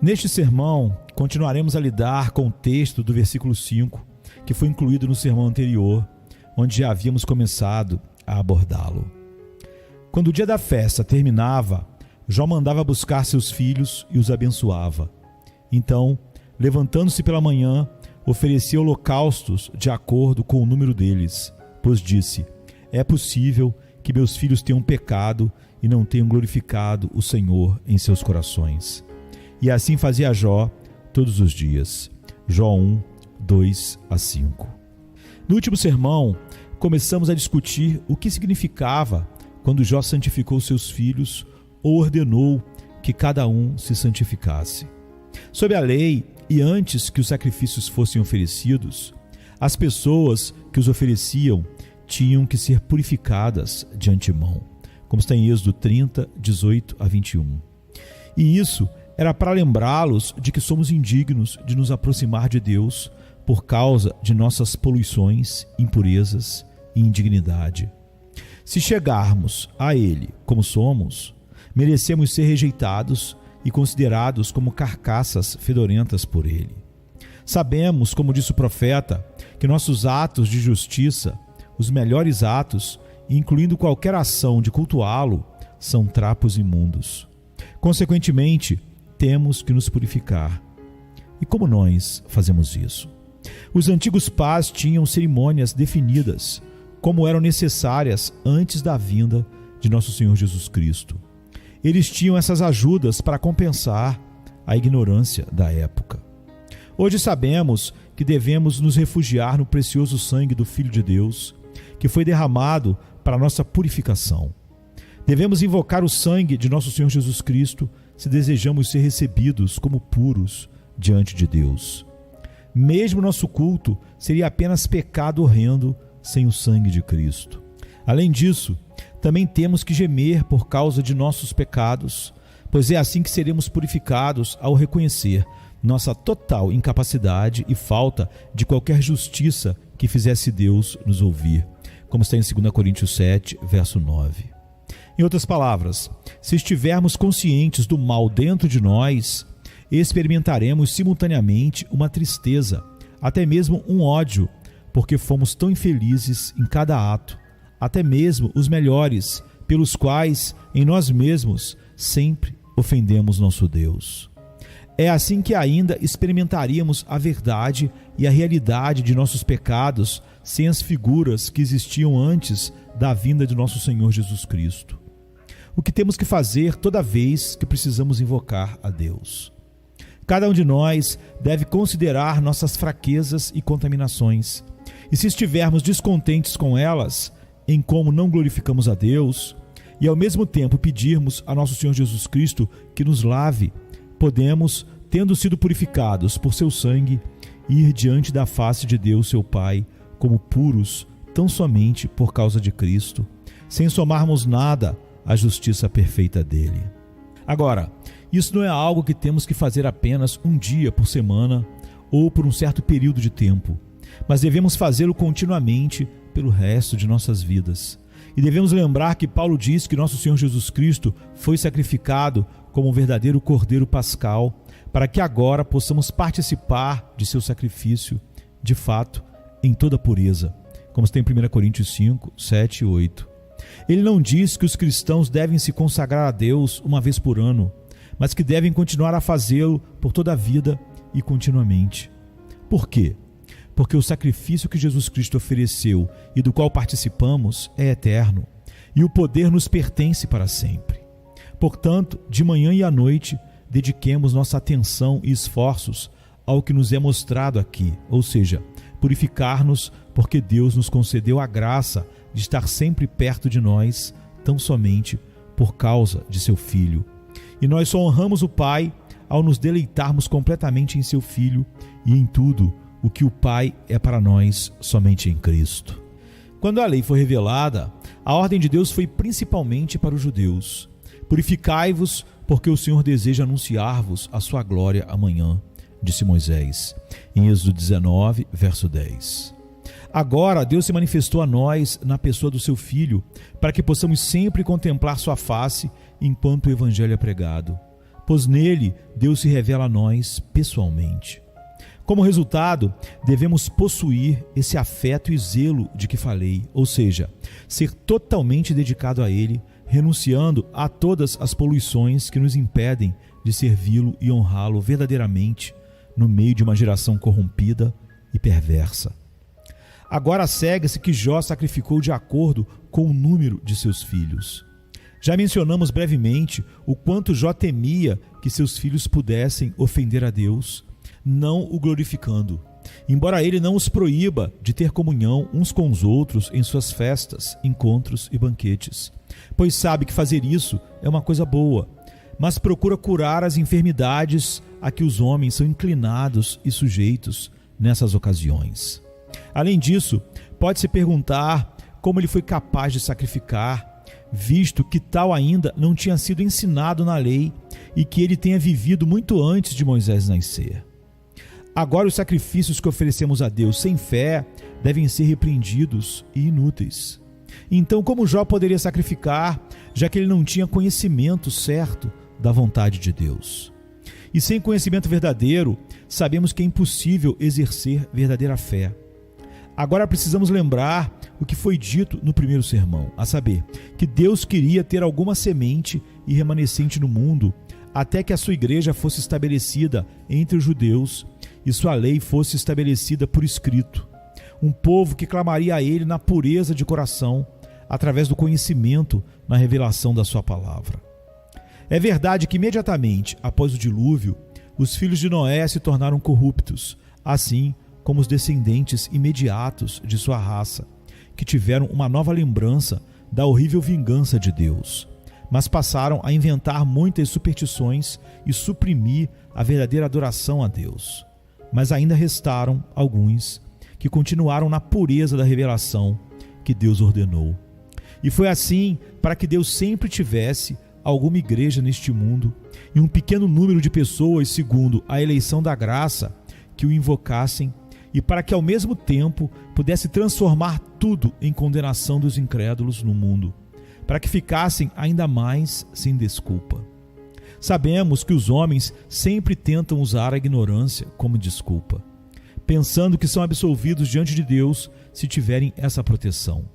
Neste sermão, continuaremos a lidar com o texto do versículo 5, que foi incluído no sermão anterior, onde já havíamos começado a abordá-lo. Quando o dia da festa terminava, Jó mandava buscar seus filhos e os abençoava. Então, levantando-se pela manhã, oferecia holocaustos de acordo com o número deles, pois disse: é possível que meus filhos tenham pecado e não tenham glorificado o Senhor em seus corações. E assim fazia Jó todos os dias. Jó 1, 2 a 5. No último sermão, começamos a discutir o que significava quando Jó santificou seus filhos ou ordenou que cada um se santificasse. Sob a lei e antes que os sacrifícios fossem oferecidos, as pessoas que os ofereciam tinham que ser purificadas de antemão, como está em Êxodo 30, 18 a 21. E isso era para lembrá-los de que somos indignos de nos aproximar de Deus por causa de nossas poluições, impurezas e indignidade. Se chegarmos a Ele como somos, merecemos ser rejeitados e considerados como carcaças fedorentas por Ele. Sabemos, como disse o profeta, que nossos atos de justiça, os melhores atos, incluindo qualquer ação de cultuá-lo, são trapos imundos. Consequentemente, temos que nos purificar. E como nós fazemos isso? Os antigos pais tinham cerimônias definidas, como eram necessárias antes da vinda de nosso Senhor Jesus Cristo. Eles tinham essas ajudas para compensar a ignorância da época. Hoje sabemos que devemos nos refugiar no precioso sangue do Filho de Deus, que foi derramado para nossa purificação. Devemos invocar o sangue de nosso Senhor Jesus Cristo se desejamos ser recebidos como puros diante de Deus. Mesmo nosso culto seria apenas pecado horrendo sem o sangue de Cristo. Além disso, também temos que gemer por causa de nossos pecados, pois é assim que seremos purificados ao reconhecer nossa total incapacidade e falta de qualquer justiça que fizesse Deus nos ouvir, como está em 2 Coríntios 7, verso 9. Em outras palavras, se estivermos conscientes do mal dentro de nós, experimentaremos simultaneamente uma tristeza, até mesmo um ódio, porque fomos tão infelizes em cada ato, até mesmo os melhores, pelos quais em nós mesmos sempre ofendemos nosso Deus. É assim que ainda experimentaríamos a verdade e a realidade de nossos pecados sem as figuras que existiam antes da vinda de nosso Senhor Jesus Cristo. O que temos que fazer toda vez que precisamos invocar a Deus? Cada um de nós deve considerar nossas fraquezas e contaminações. E se estivermos descontentes com elas, em como não glorificamos a Deus, e ao mesmo tempo pedirmos a nosso Senhor Jesus Cristo que nos lave, podemos, tendo sido purificados por seu sangue, ir diante da face de Deus, seu Pai, como puros, tão somente por causa de Cristo, sem somarmos nada à justiça perfeita dele. Agora, isso não é algo que temos que fazer apenas um dia por semana ou por um certo período de tempo, mas devemos fazê-lo continuamente pelo resto de nossas vidas. E devemos lembrar que Paulo diz que nosso Senhor Jesus Cristo foi sacrificado como um verdadeiro Cordeiro Pascal, para que agora possamos participar de seu sacrifício, de fato, em toda pureza, como está em 1 Coríntios 5, 7 e 8. Ele não diz que os cristãos devem se consagrar a Deus uma vez por ano, mas que devem continuar a fazê-lo por toda a vida e continuamente. Por quê? Porque o sacrifício que Jesus Cristo ofereceu e do qual participamos é eterno, e o poder nos pertence para sempre. Portanto, de manhã e à noite, dediquemos nossa atenção e esforços ao que nos é mostrado aqui, ou seja, purificar-nos, porque Deus nos concedeu a graça de estar sempre perto de nós, tão somente por causa de seu Filho. E nós só honramos o Pai ao nos deleitarmos completamente em seu Filho e em tudo o que o Pai é para nós somente em Cristo. Quando a lei foi revelada, a ordem de Deus foi principalmente para os judeus. Purificai-vos, porque o Senhor deseja anunciar-vos a sua glória amanhã, disse Moisés, em Êxodo 19, verso 10. Agora Deus se manifestou a nós na pessoa do seu Filho, para que possamos sempre contemplar sua face enquanto o Evangelho é pregado. pois nele Deus se revela a nós pessoalmente. Como resultado, devemos possuir esse afeto e zelo de que falei, ou seja, ser totalmente dedicado a Ele, renunciando a todas as poluições que nos impedem de servi-lo e honrá-lo verdadeiramente no meio de uma geração corrompida e perversa. Agora segue-se que Jó sacrificou de acordo com o número de seus filhos. Já mencionamos brevemente o quanto Jó temia que seus filhos pudessem ofender a Deus, não o glorificando, embora ele não os proíba de ter comunhão uns com os outros em suas festas, encontros e banquetes, pois sabe que fazer isso é uma coisa boa, mas procura curar as enfermidades a que os homens são inclinados e sujeitos nessas ocasiões. Além disso, pode-se perguntar como ele foi capaz de sacrificar, visto que tal ainda não tinha sido ensinado na lei e que ele tenha vivido muito antes de Moisés nascer. Agora os sacrifícios que oferecemos a Deus sem fé devem ser repreendidos e inúteis. Então, como Jó poderia sacrificar, já que ele não tinha conhecimento certo da vontade de Deus? E sem conhecimento verdadeiro, sabemos que é impossível exercer verdadeira fé. Agora precisamos lembrar o que foi dito no primeiro sermão, a saber, que Deus queria ter alguma semente e remanescente no mundo, até que a sua igreja fosse estabelecida entre os judeus e sua lei fosse estabelecida por escrito. Um povo que clamaria a ele na pureza de coração, através do conhecimento na revelação da sua palavra. É verdade que imediatamente após o dilúvio, os filhos de Noé se tornaram corruptos, assim como os descendentes imediatos de sua raça, que tiveram uma nova lembrança da horrível vingança de Deus, mas passaram a inventar muitas superstições e suprimir a verdadeira adoração a Deus. Mas ainda restaram alguns que continuaram na pureza da revelação que Deus ordenou. E foi assim para que Deus sempre tivesse alguma igreja neste mundo e um pequeno número de pessoas, segundo a eleição da graça, que o invocassem, e para que ao mesmo tempo pudesse transformar tudo em condenação dos incrédulos no mundo, para que ficassem ainda mais sem desculpa. Sabemos que os homens sempre tentam usar a ignorância como desculpa, pensando que são absolvidos diante de Deus se tiverem essa proteção.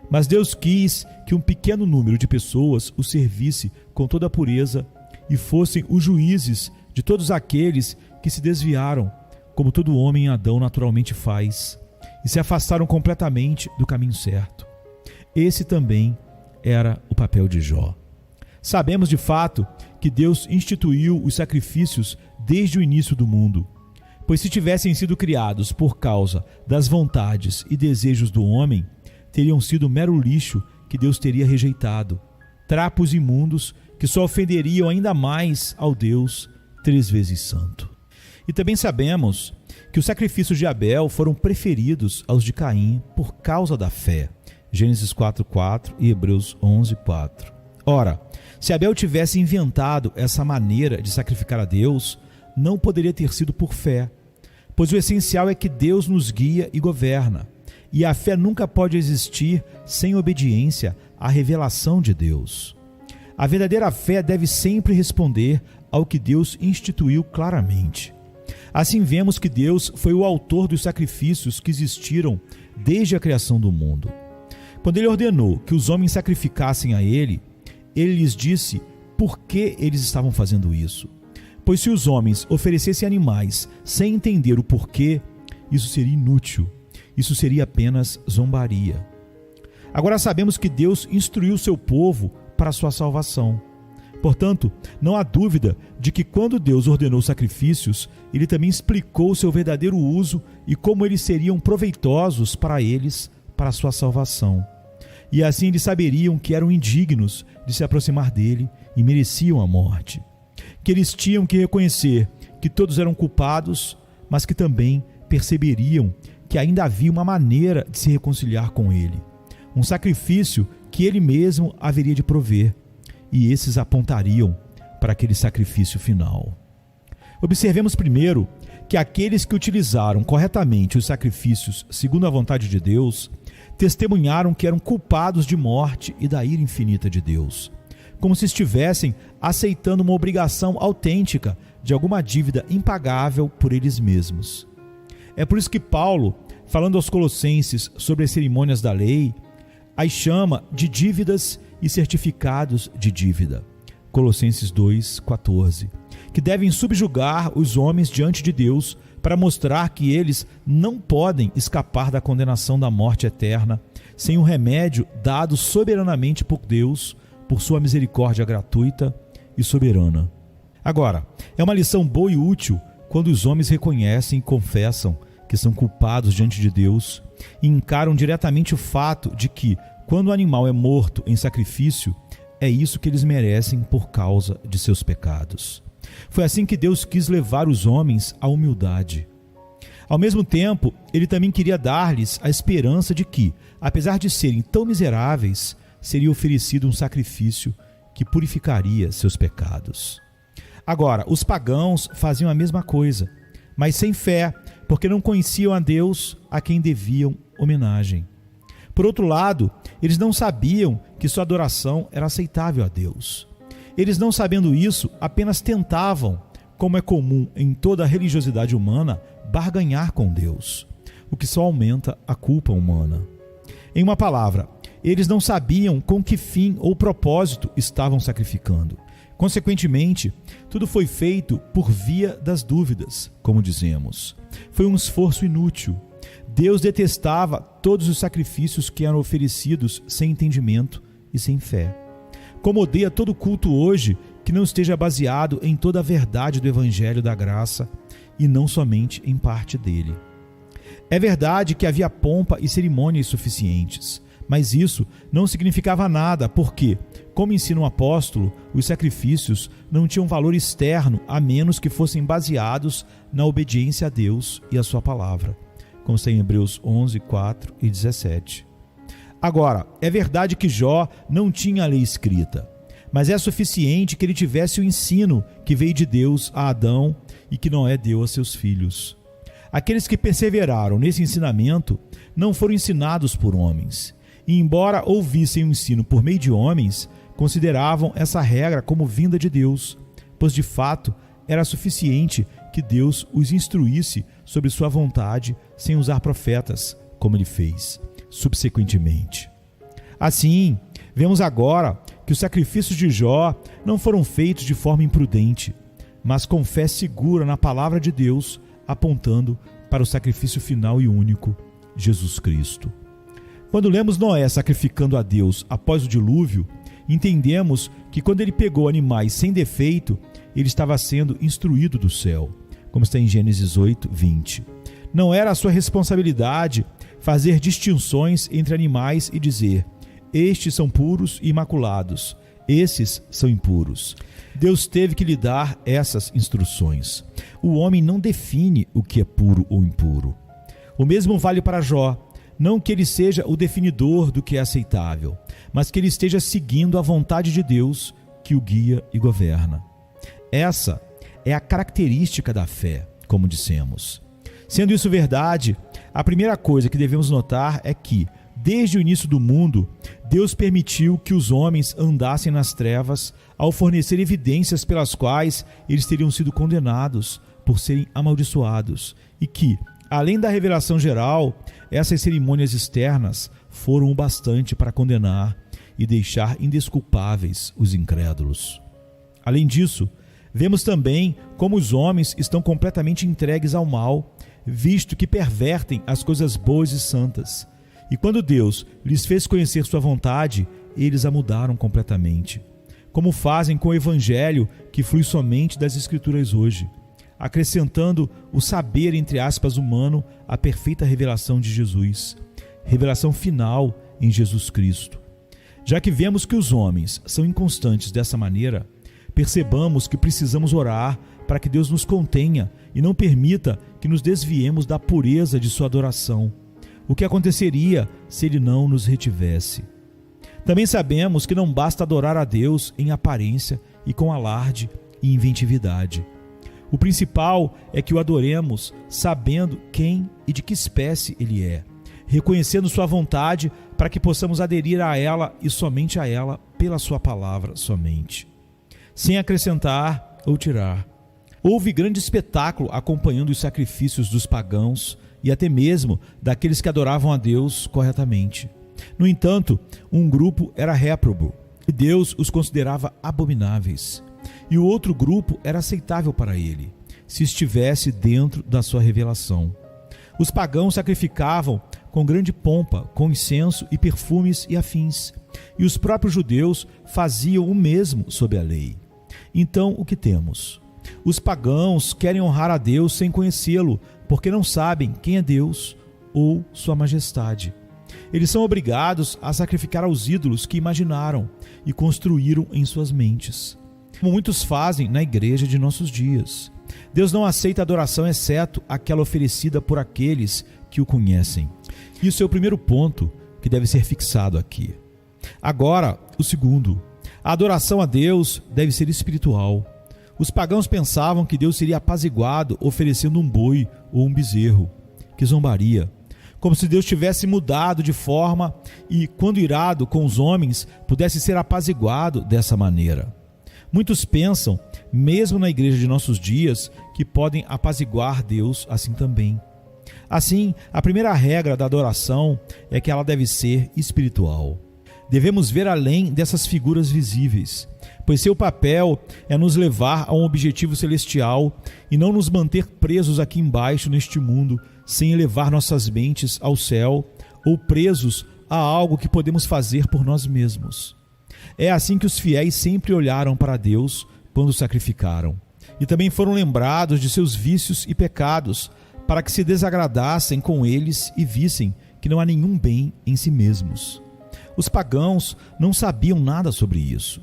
Mas Deus quis que um pequeno número de pessoas o servisse com toda a pureza e fossem os juízes de todos aqueles que se desviaram, como todo homem em Adão naturalmente faz, e se afastaram completamente do caminho certo. Esse também era o papel de Jó. Sabemos de fato que Deus instituiu os sacrifícios desde o início do mundo, pois se tivessem sido criados por causa das vontades e desejos do homem, teriam sido mero lixo que Deus teria rejeitado, trapos imundos que só ofenderiam ainda mais ao Deus 3 vezes santo. E também sabemos que os sacrifícios de Abel foram preferidos aos de Caim por causa da fé. Gênesis 4:4 e Hebreus 11:4. Ora, se Abel tivesse inventado essa maneira de sacrificar a Deus, não poderia ter sido por fé, pois o essencial é que Deus nos guia e governa, e a fé nunca pode existir sem obediência à revelação de Deus. A verdadeira fé deve sempre responder ao que Deus instituiu claramente. Assim vemos que Deus foi o autor dos sacrifícios que existiram desde a criação do mundo. Quando Ele ordenou que os homens sacrificassem a Ele, Ele lhes disse por que eles estavam fazendo isso. Pois se os homens oferecessem animais sem entender o porquê, isso seria inútil. Isso seria apenas zombaria. Agora sabemos que Deus instruiu seu povo para a sua salvação. Portanto, não há dúvida de que quando Deus ordenou sacrifícios, Ele também explicou seu verdadeiro uso e como eles seriam proveitosos para eles, para a sua salvação. E assim eles saberiam que eram indignos de se aproximar dele e mereciam a morte. Que eles tinham que reconhecer que todos eram culpados, mas que também perceberiam que ainda havia uma maneira de se reconciliar com ele. Um sacrifício que ele mesmo haveria de prover. E esses apontariam para aquele sacrifício final. Observemos primeiro que aqueles que utilizaram corretamente os sacrifícios segundo a vontade de Deus, testemunharam que eram culpados de morte e da ira infinita de Deus, como se estivessem aceitando uma obrigação autêntica de alguma dívida impagável por eles mesmos. É por isso que Paulo, falando aos Colossenses sobre as cerimônias da lei, as chama de dívidas e certificados de dívida. Colossenses 2,14, que devem subjugar os homens diante de Deus para mostrar que eles não podem escapar da condenação da morte eterna sem um remédio dado soberanamente por Deus, por sua misericórdia gratuita e soberana. Agora, é uma lição boa e útil quando os homens reconhecem e confessam que são culpados diante de Deus e encaram diretamente o fato de que, quando o animal é morto em sacrifício, é isso que eles merecem por causa de seus pecados. Foi assim que Deus quis levar os homens à humildade. Ao mesmo tempo, Ele também queria dar-lhes a esperança de que, apesar de serem tão miseráveis, seria oferecido um sacrifício que purificaria seus pecados. Agora, os pagãos faziam a mesma coisa, mas sem fé, porque não conheciam a Deus a quem deviam homenagem. Por outro lado, eles não sabiam que sua adoração era aceitável a Deus. Eles, não sabendo isso, apenas tentavam, como é comum em toda a religiosidade humana, barganhar com Deus, o que só aumenta a culpa humana. Em uma palavra, eles não sabiam com que fim ou propósito estavam sacrificando. Consequentemente, tudo foi feito por via das dúvidas, como dizemos. Foi um esforço inútil. Deus detestava todos os sacrifícios que eram oferecidos sem entendimento e sem fé. Como odeia todo culto hoje que não esteja baseado em toda a verdade do Evangelho da Graça e não somente em parte dele. É verdade que havia pompa e cerimônias suficientes, mas isso não significava nada porque, como ensina o apóstolo, os sacrifícios não tinham valor externo a menos que fossem baseados na obediência a Deus e a sua palavra, como está em Hebreus 11, 4 e 17. Agora, é verdade que Jó não tinha a lei escrita, mas é suficiente que ele tivesse o ensino que veio de Deus a Adão e que Noé deu a seus filhos. Aqueles que perseveraram nesse ensinamento não foram ensinados por homens, e embora ouvissem o ensino por meio de homens, consideravam essa regra como vinda de Deus, pois de fato era suficiente que Deus os instruísse sobre sua vontade sem usar profetas, como ele fez subsequentemente. Assim, vemos agora que os sacrifícios de Jó não foram feitos de forma imprudente, mas com fé segura na palavra de Deus, apontando para o sacrifício final e único, Jesus Cristo. Quando lemos Noé sacrificando a Deus após o dilúvio, entendemos que quando ele pegou animais sem defeito, ele estava sendo instruído do céu, como está em Gênesis 8, 20. Não era a sua responsabilidade fazer distinções entre animais e dizer: estes são puros e imaculados, esses são impuros. Deus teve que lhe dar essas instruções. O homem não define o que é puro ou impuro. O mesmo vale para Jó. Não que ele seja o definidor do que é aceitável, mas que ele esteja seguindo a vontade de Deus que o guia e governa. Essa é a característica da fé, como dissemos. Sendo isso verdade, a primeira coisa que devemos notar é que, desde o início do mundo, Deus permitiu que os homens andassem nas trevas ao fornecer evidências pelas quais eles teriam sido condenados por serem amaldiçoados e que, além da revelação geral, essas cerimônias externas foram o bastante para condenar e deixar indesculpáveis os incrédulos. Além disso, vemos também como os homens estão completamente entregues ao mal, visto que pervertem as coisas boas e santas. E quando Deus lhes fez conhecer sua vontade, eles a mudaram completamente. Como fazem com o Evangelho que flui somente das Escrituras hoje, acrescentando o saber, entre aspas, humano, à perfeita revelação de Jesus, revelação final em Jesus Cristo. Já que vemos que os homens são inconstantes dessa maneira, percebamos que precisamos orar para que Deus nos contenha e não permita que nos desviemos da pureza de sua adoração. O que aconteceria se Ele não nos retivesse? Também sabemos que não basta adorar a Deus em aparência e com alarde e inventividade. O principal é que o adoremos sabendo quem e de que espécie Ele é, reconhecendo sua vontade para que possamos aderir a ela e somente a ela pela sua palavra somente, sem acrescentar ou tirar. Houve grande espetáculo acompanhando os sacrifícios dos pagãos e até mesmo daqueles que adoravam a Deus corretamente. No entanto, um grupo era réprobo e Deus os considerava abomináveis, e o outro grupo era aceitável para ele, se estivesse dentro da sua revelação. Os pagãos sacrificavam com grande pompa, com incenso e perfumes e afins, e os próprios judeus faziam o mesmo sob a lei. Então, o que temos? Os pagãos querem honrar a Deus sem conhecê-lo, porque não sabem quem é Deus ou sua majestade. Eles são obrigados a sacrificar aos ídolos que imaginaram e construíram em suas mentes, como muitos fazem na igreja de nossos dias. Deus não aceita adoração exceto aquela oferecida por aqueles que o conhecem. Isso é o primeiro ponto que deve ser fixado aqui. Agora, o segundo. A adoração a Deus deve ser espiritual. Os pagãos pensavam que Deus seria apaziguado oferecendo um boi ou um bezerro. Que zombaria! Como se Deus tivesse mudado de forma e, quando irado com os homens, pudesse ser apaziguado dessa maneira. Muitos pensam, mesmo na igreja de nossos dias, que podem apaziguar Deus assim também. Assim, a primeira regra da adoração é que ela deve ser espiritual. Devemos ver além dessas figuras visíveis, pois seu papel é nos levar a um objetivo celestial e não nos manter presos aqui embaixo neste mundo, sem elevar nossas mentes ao céu ou presos a algo que podemos fazer por nós mesmos. É assim que os fiéis sempre olharam para Deus quando sacrificaram, e também foram lembrados de seus vícios e pecados, para que se desagradassem com eles e vissem que não há nenhum bem em si mesmos. Os pagãos não sabiam nada sobre isso.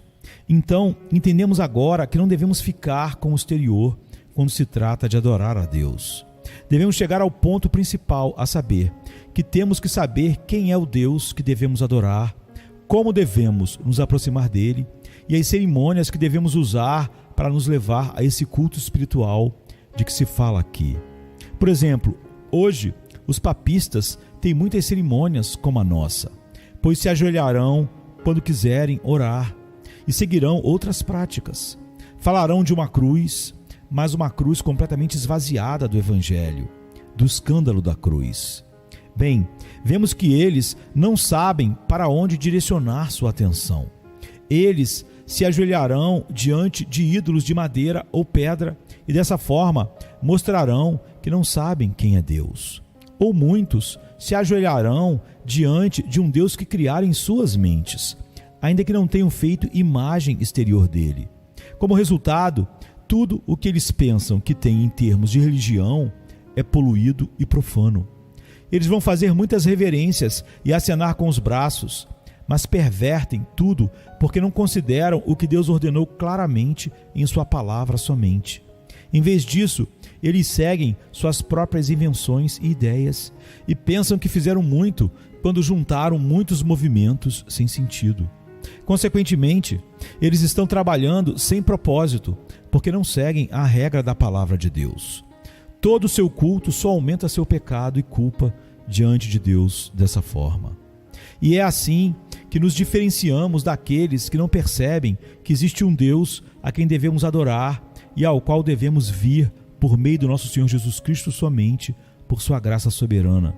Então, entendemos agora que não devemos ficar com o exterior quando se trata de adorar a Deus. Devemos chegar ao ponto principal, a saber, que temos que saber quem é o Deus que devemos adorar, como devemos nos aproximar dele e as cerimônias que devemos usar para nos levar a esse culto espiritual de que se fala aqui. Por exemplo, hoje os papistas têm muitas cerimônias como a nossa, pois se ajoelharão quando quiserem orar e seguirão outras práticas. Falarão de uma cruz, mas uma cruz completamente esvaziada do Evangelho, do escândalo da cruz. Bem, vemos que eles não sabem para onde direcionar sua atenção. Eles se ajoelharão diante de ídolos de madeira ou pedra e dessa forma mostrarão que não sabem quem é Deus. Ou muitos se ajoelharão diante de um Deus que criaram em suas mentes, ainda que não tenham feito imagem exterior dele. Como resultado, tudo o que eles pensam que tem em termos de religião é poluído e profano. Eles vão fazer muitas reverências e acenar com os braços, mas pervertem tudo porque não consideram o que Deus ordenou claramente em sua palavra somente. Em vez disso, eles seguem suas próprias invenções e ideias e pensam que fizeram muito quando juntaram muitos movimentos sem sentido. Consequentemente, eles estão trabalhando sem propósito, porque não seguem a regra da palavra de Deus. Todo o seu culto só aumenta seu pecado e culpa diante de Deus dessa forma. E é assim que nos diferenciamos daqueles que não percebem que existe um Deus a quem devemos adorar e ao qual devemos vir por meio do nosso Senhor Jesus Cristo somente, por sua graça soberana.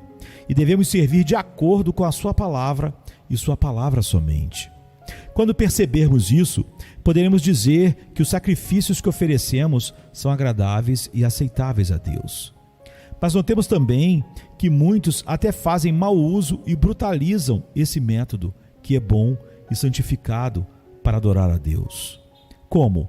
E devemos servir de acordo com a sua palavra e sua palavra somente. Quando percebermos isso, poderemos dizer que os sacrifícios que oferecemos são agradáveis e aceitáveis a Deus. Mas notemos também que muitos até fazem mau uso e brutalizam esse método que é bom e santificado para adorar a Deus. Como?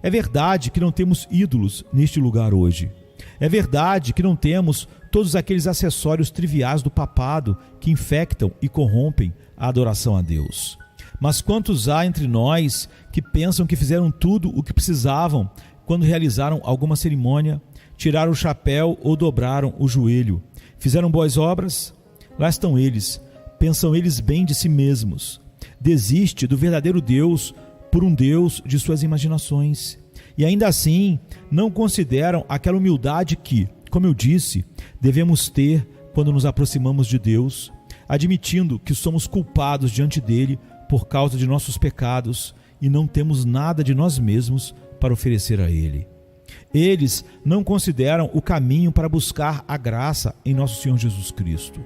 É verdade que não temos ídolos neste lugar hoje. É verdade que não temos todos aqueles acessórios triviais do papado que infectam e corrompem a adoração a Deus. Mas quantos há entre nós que pensam que fizeram tudo o que precisavam quando realizaram alguma cerimônia, tiraram o chapéu ou dobraram o joelho? Fizeram boas obras? Lá estão eles, pensam eles bem de si mesmos. Desiste do verdadeiro Deus por um Deus de suas imaginações. E ainda assim, não consideram aquela humildade que, como eu disse, devemos ter quando nos aproximamos de Deus, admitindo que somos culpados diante dele por causa de nossos pecados e não temos nada de nós mesmos para oferecer a Ele. Eles não consideram o caminho para buscar a graça em nosso Senhor Jesus Cristo.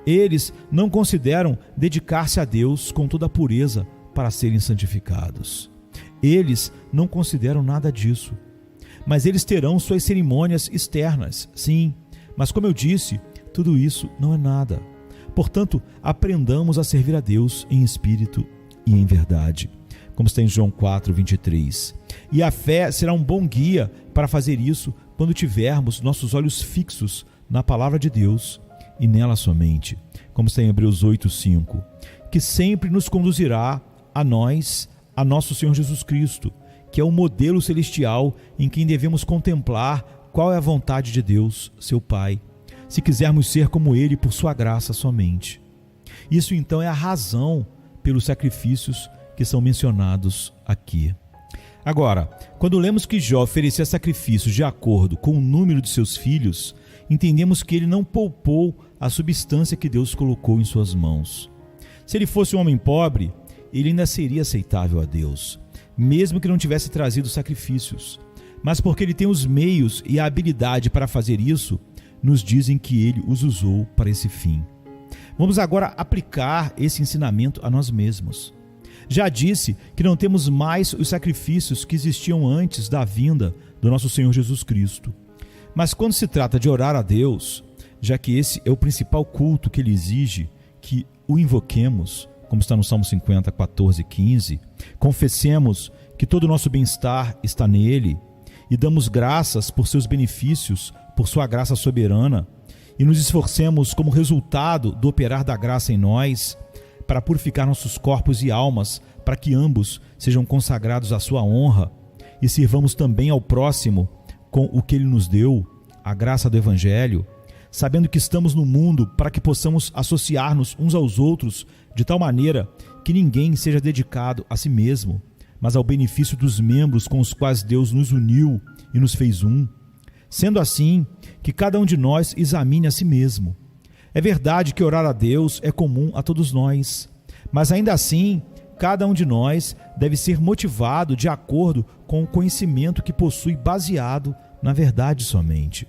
Eles não consideram dedicar-se a Deus com toda a pureza para serem santificados. Eles não consideram nada disso. Mas eles terão suas cerimônias externas, sim, mas como eu disse, tudo isso não é nada. Portanto, aprendamos a servir a Deus em espírito e em verdade, como está em João 4:23. E a fé será um bom guia para fazer isso quando tivermos nossos olhos fixos na palavra de Deus e nela somente, como está em Hebreus 8:5, que sempre nos conduzirá a nós, a nosso Senhor Jesus Cristo, que é o modelo celestial em quem devemos contemplar qual é a vontade de Deus, seu Pai, se quisermos ser como Ele por sua graça somente. Isso então é a razão pelos sacrifícios que são mencionados aqui. Agora, quando lemos que Jó oferecia sacrifícios de acordo com o número de seus filhos, entendemos que ele não poupou a substância que Deus colocou em suas mãos. Se ele fosse um homem pobre, ele ainda seria aceitável a Deus, mesmo que não tivesse trazido sacrifícios. Mas porque ele tem os meios e a habilidade para fazer isso, nos dizem que ele os usou para esse fim. Vamos agora aplicar esse ensinamento a nós mesmos. Já disse que não temos mais os sacrifícios que existiam antes da vinda do nosso Senhor Jesus Cristo. Mas quando se trata de orar a Deus, já que esse é o principal culto que Ele exige que o invoquemos, como está no Salmo 50, 14 e 15, confessemos que todo o nosso bem-estar está nele e damos graças por seus benefícios, por sua graça soberana, e nos esforcemos como resultado do operar da graça em nós, para purificar nossos corpos e almas, para que ambos sejam consagrados à sua honra e sirvamos também ao próximo com o que Ele nos deu, a graça do Evangelho, sabendo que estamos no mundo para que possamos associar-nos uns aos outros de tal maneira que ninguém seja dedicado a si mesmo, mas ao benefício dos membros com os quais Deus nos uniu e nos fez um. Sendo assim, que cada um de nós examine a si mesmo. É verdade que orar a Deus é comum a todos nós, mas ainda assim, cada um de nós deve ser motivado de acordo com o conhecimento que possui baseado na verdade somente.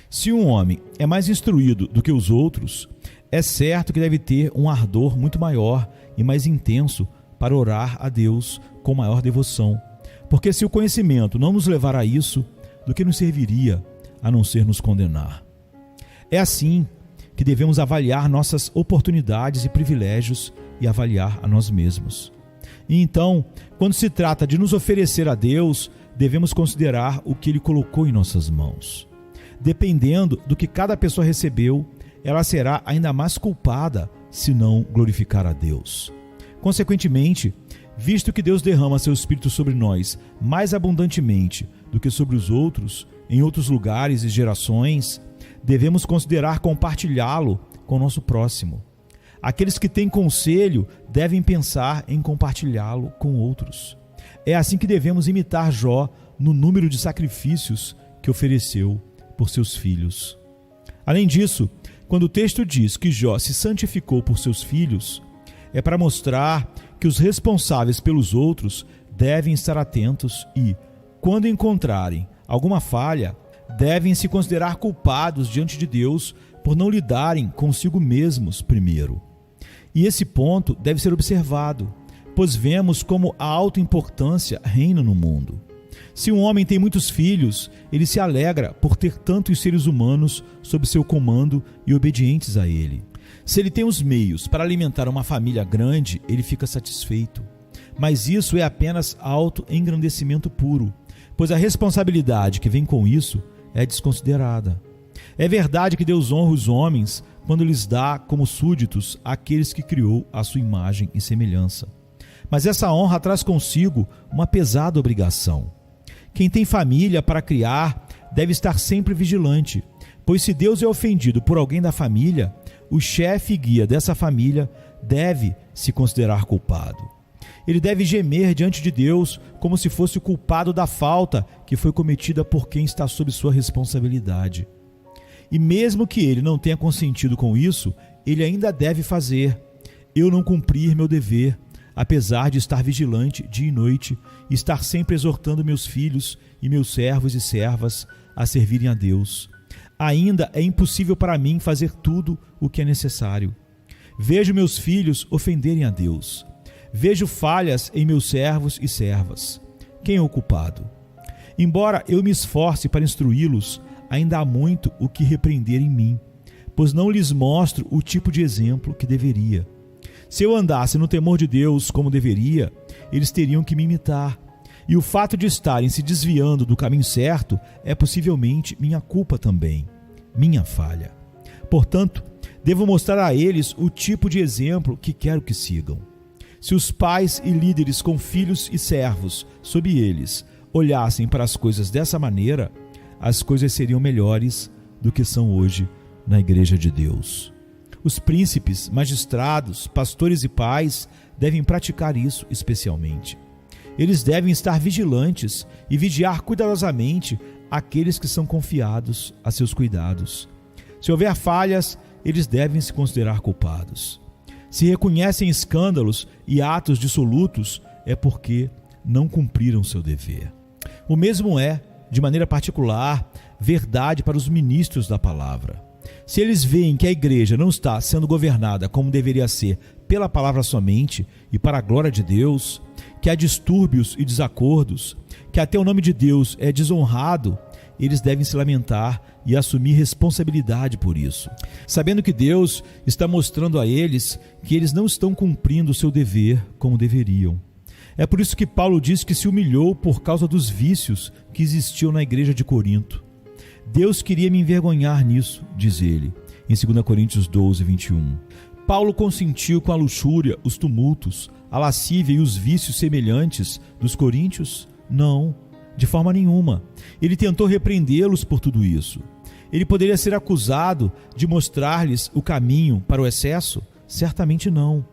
Se um homem é mais instruído do que os outros, é certo que deve ter um ardor muito maior e mais intenso para orar a Deus com maior devoção, porque se o conhecimento não nos levar a isso, do que nos serviria a não ser nos condenar? É assim que devemos avaliar nossas oportunidades e privilégios e avaliar a nós mesmos. E então, quando se trata de nos oferecer a Deus, devemos considerar o que Ele colocou em nossas mãos. Dependendo do que cada pessoa recebeu, ela será ainda mais culpada se não glorificar a Deus. Consequentemente, visto que Deus derrama seu Espírito sobre nós mais abundantemente do que sobre os outros, em outros lugares e gerações, devemos considerar compartilhá-lo com o nosso próximo. Aqueles que têm conselho devem pensar em compartilhá-lo com outros. É assim que devemos imitar Jó no número de sacrifícios que ofereceu por seus filhos. Além disso, quando o texto diz que Jó se santificou por seus filhos, é para mostrar que os responsáveis pelos outros devem estar atentos e, quando encontrarem alguma falha, devem se considerar culpados diante de Deus por não lidarem consigo mesmos primeiro. E esse ponto deve ser observado, pois vemos como a autoimportância reina no mundo. Se um homem tem muitos filhos, ele se alegra por ter tantos seres humanos sob seu comando e obedientes a ele. Se ele tem os meios para alimentar uma família grande, ele fica satisfeito. Mas isso é apenas autoengrandecimento puro, pois a responsabilidade que vem com isso é desconsiderada. É verdade que Deus honra os homens quando lhes dá como súditos aqueles que criou à sua imagem e semelhança. Mas essa honra traz consigo uma pesada obrigação. Quem tem família para criar deve estar sempre vigilante, pois se Deus é ofendido por alguém da família, o chefe e guia dessa família deve se considerar culpado. Ele deve gemer diante de Deus como se fosse o culpado da falta que foi cometida por quem está sob sua responsabilidade. E mesmo que ele não tenha consentido com isso, ele ainda deve fazer. Eu não cumprir meu dever, apesar de estar vigilante dia e noite e estar sempre exortando meus filhos e meus servos e servas a servirem a Deus. Ainda é impossível para mim fazer tudo o que é necessário. Vejo meus filhos ofenderem a Deus. Vejo falhas em meus servos e servas. Quem é o culpado? Embora eu me esforce para instruí-los, ainda há muito o que repreender em mim, pois não lhes mostro o tipo de exemplo que deveria. Se eu andasse no temor de Deus como deveria, eles teriam que me imitar. E o fato de estarem se desviando do caminho certo é possivelmente minha culpa também, minha falha. Portanto, devo mostrar a eles o tipo de exemplo que quero que sigam. Se os pais e líderes com filhos e servos sob eles olhassem para as coisas dessa maneira, as coisas seriam melhores do que são hoje na Igreja de Deus. Os príncipes, magistrados, pastores e pais devem praticar isso especialmente. Eles devem estar vigilantes e vigiar cuidadosamente aqueles que são confiados a seus cuidados. Se houver falhas, eles devem se considerar culpados. Se reconhecem escândalos e atos dissolutos, é porque não cumpriram seu dever. O mesmo é, de maneira particular, verdade para os ministros da palavra. Se eles veem que a igreja não está sendo governada como deveria ser pela palavra somente e para a glória de Deus, que há distúrbios e desacordos, que até o nome de Deus é desonrado, eles devem se lamentar e assumir responsabilidade por isso, sabendo que Deus está mostrando a eles que eles não estão cumprindo o seu dever como deveriam. É por isso que Paulo diz que se humilhou por causa dos vícios que existiam na igreja de Corinto. Deus queria me envergonhar nisso, diz ele, em 2 Coríntios 12, 21. Paulo consentiu com a luxúria, os tumultos, a lascívia e os vícios semelhantes dos coríntios? Não, de forma nenhuma. Ele tentou repreendê-los por tudo isso. Ele poderia ser acusado de mostrar-lhes o caminho para o excesso? Certamente não.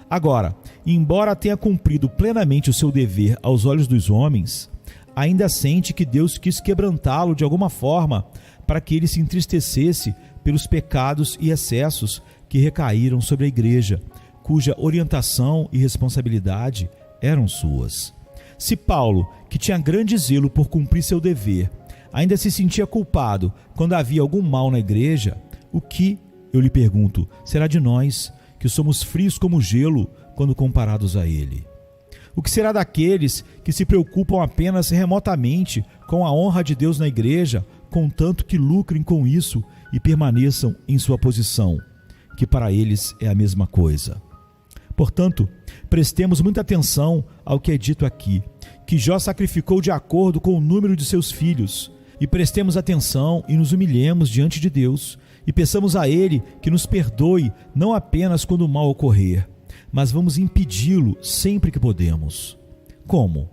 Agora, embora tenha cumprido plenamente o seu dever aos olhos dos homens, ainda sente que Deus quis quebrantá-lo de alguma forma para que ele se entristecesse pelos pecados e excessos que recaíram sobre a igreja, cuja orientação e responsabilidade eram suas. Se Paulo, que tinha grande zelo por cumprir seu dever, ainda se sentia culpado quando havia algum mal na igreja, o que, eu lhe pergunto, será de nós, que somos frios como gelo quando comparados a ele? O que será daqueles que se preocupam apenas remotamente com a honra de Deus na igreja, contanto que lucrem com isso e permaneçam em sua posição, que para eles é a mesma coisa? Portanto, prestemos muita atenção ao que é dito aqui, que Jó sacrificou de acordo com o número de seus filhos, e prestemos atenção e nos humilhemos diante de Deus, e peçamos a Ele que nos perdoe não apenas quando o mal ocorrer, mas vamos impedi-lo sempre que podemos. Como?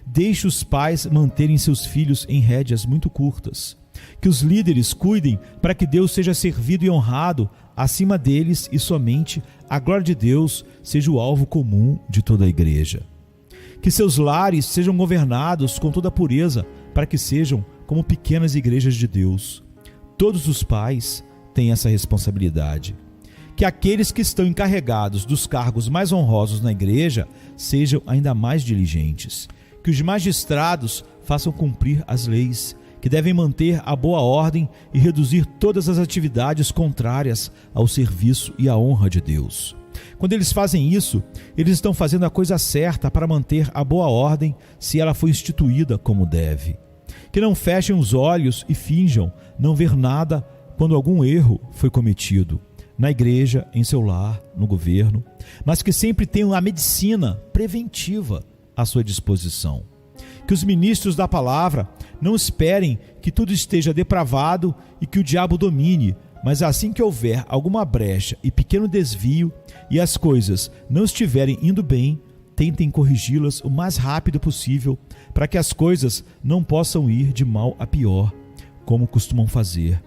Deixe os pais manterem seus filhos em rédeas muito curtas. Que os líderes cuidem para que Deus seja servido e honrado acima deles e somente a glória de Deus seja o alvo comum de toda a igreja. Que seus lares sejam governados com toda a pureza para que sejam como pequenas igrejas de Deus. Todos os pais têm essa responsabilidade. Que aqueles que estão encarregados dos cargos mais honrosos na igreja sejam ainda mais diligentes. Que os magistrados façam cumprir as leis, que devem manter a boa ordem e reduzir todas as atividades contrárias ao serviço e à honra de Deus. Quando eles fazem isso, eles estão fazendo a coisa certa para manter a boa ordem se ela foi instituída como deve. Que não fechem os olhos e finjam não ver nada quando algum erro foi cometido, na igreja, em seu lar, no governo, mas que sempre tenham a medicina preventiva à sua disposição. Que os ministros da palavra não esperem que tudo esteja depravado e que o diabo domine, mas assim que houver alguma brecha e pequeno desvio e as coisas não estiverem indo bem, tentem corrigi-las o mais rápido possível para que as coisas não possam ir de mal a pior, como costumam fazer.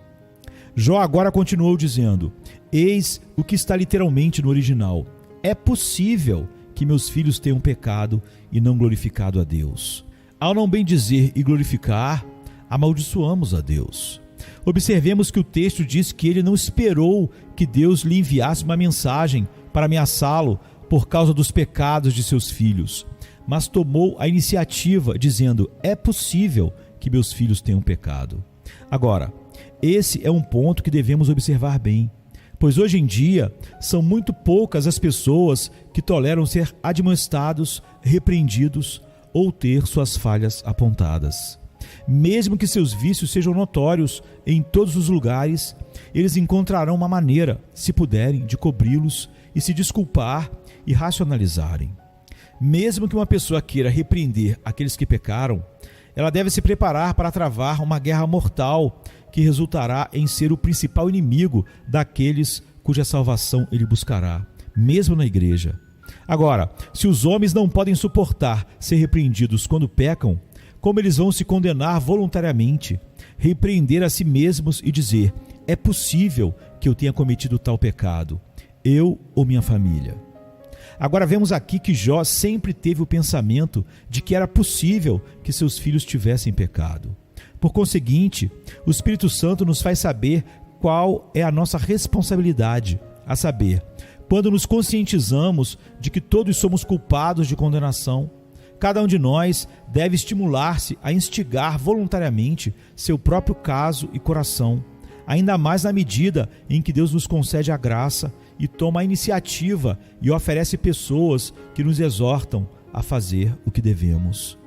Jó agora continuou dizendo: eis o que está literalmente no original. É possível que meus filhos tenham pecado e não glorificado a Deus. Ao não bendizer e glorificar, amaldiçoamos a Deus. Observemos que o texto diz que ele não esperou que Deus lhe enviasse uma mensagem para ameaçá-lo por causa dos pecados de seus filhos, mas tomou a iniciativa dizendo: é possível que meus filhos tenham pecado. Agora, esse é um ponto que devemos observar bem, pois hoje em dia são muito poucas as pessoas que toleram ser admoestados, repreendidos ou ter suas falhas apontadas. Mesmo que seus vícios sejam notórios em todos os lugares, eles encontrarão uma maneira, se puderem, de cobri-los e se desculpar e racionalizarem. Mesmo que uma pessoa queira repreender aqueles que pecaram, ela deve se preparar para travar uma guerra mortal que resultará em ser o principal inimigo daqueles cuja salvação ele buscará, mesmo na igreja. Agora, se os homens não podem suportar ser repreendidos quando pecam, como eles vão se condenar voluntariamente, repreender a si mesmos e dizer: é possível que eu tenha cometido tal pecado, eu ou minha família? Agora vemos aqui que Jó sempre teve o pensamento de que era possível que seus filhos tivessem pecado. Por conseguinte, o Espírito Santo nos faz saber qual é a nossa responsabilidade, a saber, quando nos conscientizamos de que todos somos culpados de condenação, cada um de nós deve estimular-se a instigar voluntariamente seu próprio caso e coração, ainda mais na medida em que Deus nos concede a graça e toma a iniciativa e oferece pessoas que nos exortam a fazer o que devemos.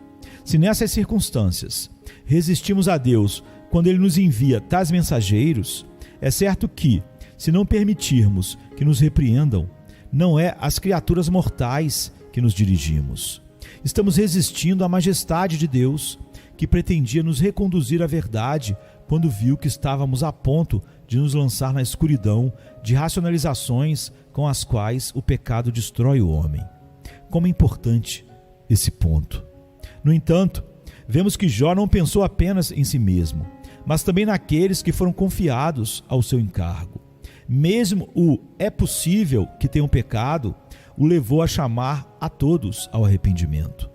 Se nessas circunstâncias resistimos a Deus quando Ele nos envia tais mensageiros, é certo que, se não permitirmos que nos repreendam, não é às criaturas mortais que nos dirigimos. Estamos resistindo à majestade de Deus, que pretendia nos reconduzir à verdade quando viu que estávamos a ponto de nos lançar na escuridão de racionalizações com as quais o pecado destrói o homem. Como é importante esse ponto. No entanto, vemos que Jó não pensou apenas em si mesmo, mas também naqueles que foram confiados ao seu encargo. Mesmo o "é possível que tenham pecado" o levou a chamar a todos ao arrependimento.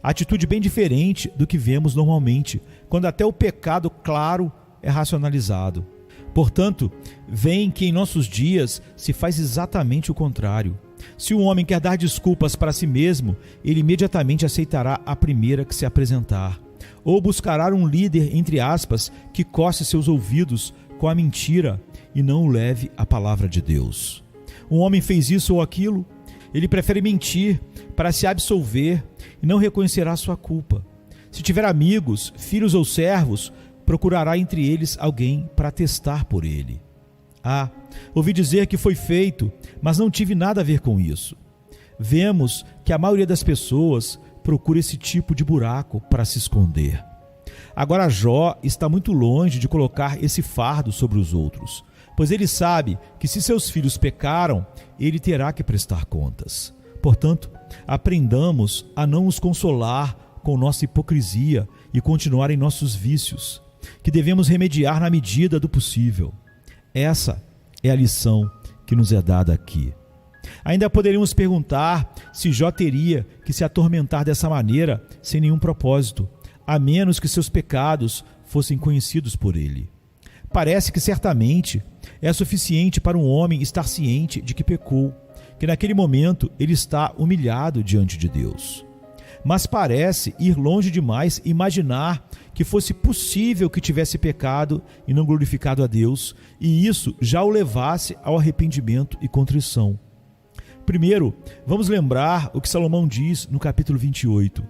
Atitude bem diferente do que vemos normalmente, quando até o pecado claro é racionalizado. Portanto, vem que em nossos dias se faz exatamente o contrário. Se um homem quer dar desculpas para si mesmo, ele imediatamente aceitará a primeira que se apresentar, ou buscará um líder, entre aspas, que coce seus ouvidos com a mentira e não o leve à palavra de Deus. Um homem fez isso ou aquilo, ele prefere mentir para se absolver e não reconhecerá sua culpa. Se tiver amigos, filhos ou servos, procurará entre eles alguém para atestar por ele. Ouvi dizer que foi feito, mas não tive nada a ver com isso. Vemos que a maioria das pessoas procura esse tipo de buraco para se esconder. Agora Jó está muito longe de colocar esse fardo sobre os outros, pois ele sabe que se seus filhos pecaram, ele terá que prestar contas. Portanto, aprendamos a não os consolar com nossa hipocrisia e continuar em nossos vícios, que devemos remediar na medida do possível. Essa é a lição que nos é dada aqui. Ainda poderíamos perguntar se Jó teria que se atormentar dessa maneira sem nenhum propósito, a menos que seus pecados fossem conhecidos por ele. Parece que certamente é suficiente para um homem estar ciente de que pecou, que naquele momento ele está humilhado diante de Deus. Mas parece ir longe demais imaginar que fosse possível que tivesse pecado e não glorificado a Deus, e isso já o levasse ao arrependimento e contrição. Primeiro, vamos lembrar o que Salomão diz no capítulo 28.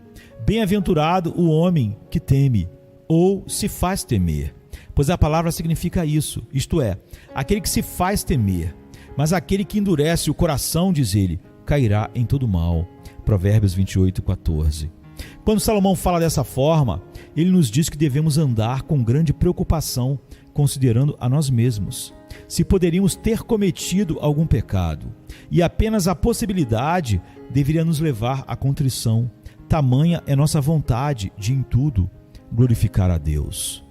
Bem-aventurado o homem que teme, ou se faz temer, pois a palavra significa isso, isto é, aquele que se faz temer, mas aquele que endurece o coração, diz ele, cairá em todo mal. Provérbios 28:14. Quando Salomão fala dessa forma, ele nos diz que devemos andar com grande preocupação, considerando a nós mesmos, se poderíamos ter cometido algum pecado, e apenas a possibilidade deveria nos levar à contrição. Tamanha é nossa vontade de, em tudo, glorificar a Deus.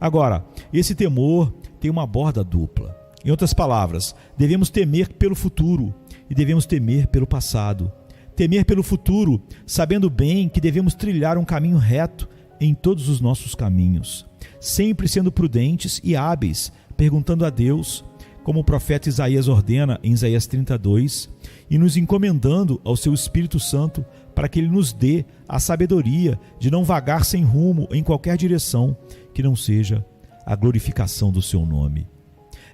Agora, esse temor tem uma borda dupla. Em outras palavras, devemos temer pelo futuro e devemos temer pelo passado. Temer pelo futuro, sabendo bem que devemos trilhar um caminho reto em todos os nossos caminhos, sempre sendo prudentes e hábeis, perguntando a Deus, como o profeta Isaías ordena em Isaías 32, e nos encomendando ao seu Espírito Santo para que ele nos dê a sabedoria de não vagar sem rumo em qualquer direção que não seja a glorificação do seu nome.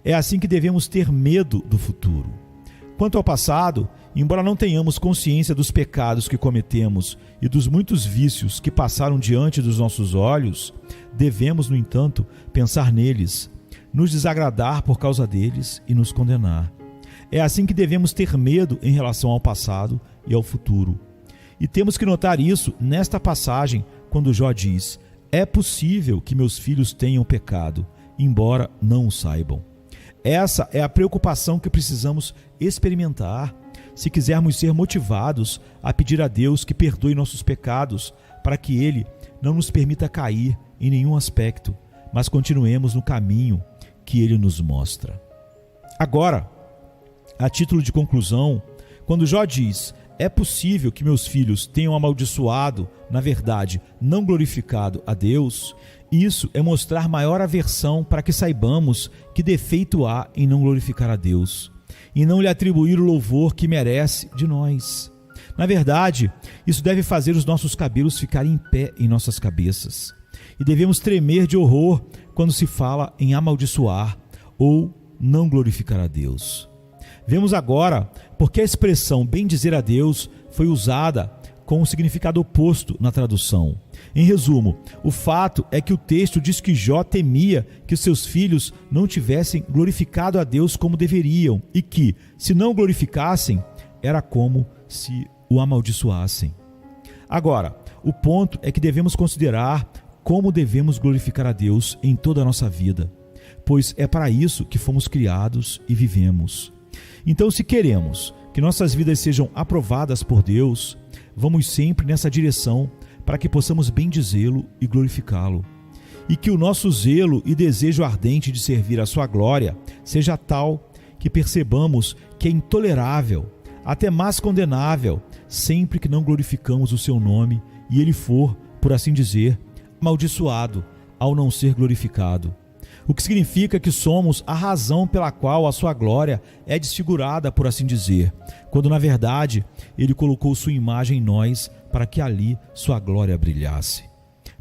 É assim que devemos ter medo do futuro. Quanto ao passado, embora não tenhamos consciência dos pecados que cometemos e dos muitos vícios que passaram diante dos nossos olhos, devemos, no entanto, pensar neles, nos desagradar por causa deles e nos condenar. É assim que devemos ter medo em relação ao passado e ao futuro. E temos que notar isso nesta passagem, quando Jó diz: é possível que meus filhos tenham pecado, embora não o saibam. Essa é a preocupação que precisamos experimentar se quisermos ser motivados a pedir a Deus que perdoe nossos pecados, para que Ele não nos permita cair em nenhum aspecto, mas continuemos no caminho que Ele nos mostra. Agora, a título de conclusão, quando Jó diz: é possível que meus filhos tenham amaldiçoado, na verdade, não glorificado a Deus, isso é mostrar maior aversão para que saibamos que defeito há em não glorificar a Deus e não lhe atribuir o louvor que merece de nós. Na verdade, isso deve fazer os nossos cabelos ficarem em pé em nossas cabeças. E devemos tremer de horror quando se fala em amaldiçoar ou não glorificar a Deus. Vemos agora porque a expressão bendizer a Deus foi usada com um significado oposto na tradução. Em resumo, o fato é que o texto diz que Jó temia que seus filhos não tivessem glorificado a Deus como deveriam e que, se não glorificassem, era como se o amaldiçoassem. Agora, o ponto é que devemos considerar como devemos glorificar a Deus em toda a nossa vida, pois é para isso que fomos criados e vivemos. Então, se queremos que nossas vidas sejam aprovadas por Deus, vamos sempre nessa direção para que possamos bendizê-lo e glorificá-lo. E que o nosso zelo e desejo ardente de servir a sua glória seja tal que percebamos que é intolerável, até mais condenável, sempre que não glorificamos o seu nome e ele for, por assim dizer, amaldiçoado ao não ser glorificado. O que significa que somos a razão pela qual a sua glória é desfigurada, por assim dizer, quando na verdade ele colocou sua imagem em nós para que ali sua glória brilhasse.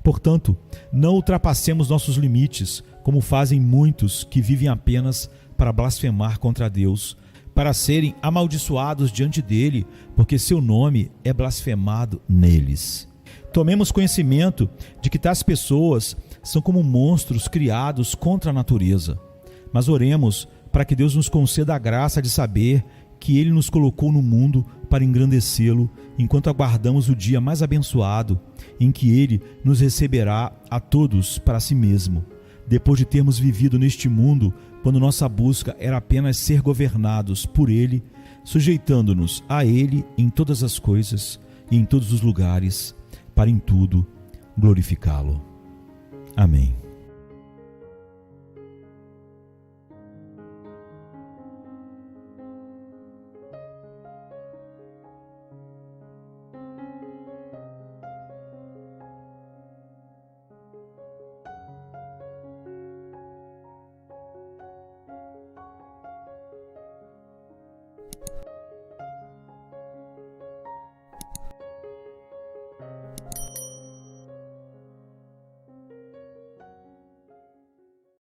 Portanto, não ultrapassemos nossos limites, como fazem muitos que vivem apenas para blasfemar contra Deus, para serem amaldiçoados diante dele, porque seu nome é blasfemado neles. Tomemos conhecimento de que tais pessoas são como monstros criados contra a natureza. Mas oremos para que Deus nos conceda a graça de saber que Ele nos colocou no mundo para engrandecê-lo, enquanto aguardamos o dia mais abençoado, em que Ele nos receberá a todos para si mesmo, depois de termos vivido neste mundo, quando nossa busca era apenas ser governados por Ele, sujeitando-nos a Ele em todas as coisas e em todos os lugares, para em tudo glorificá-lo. Amém.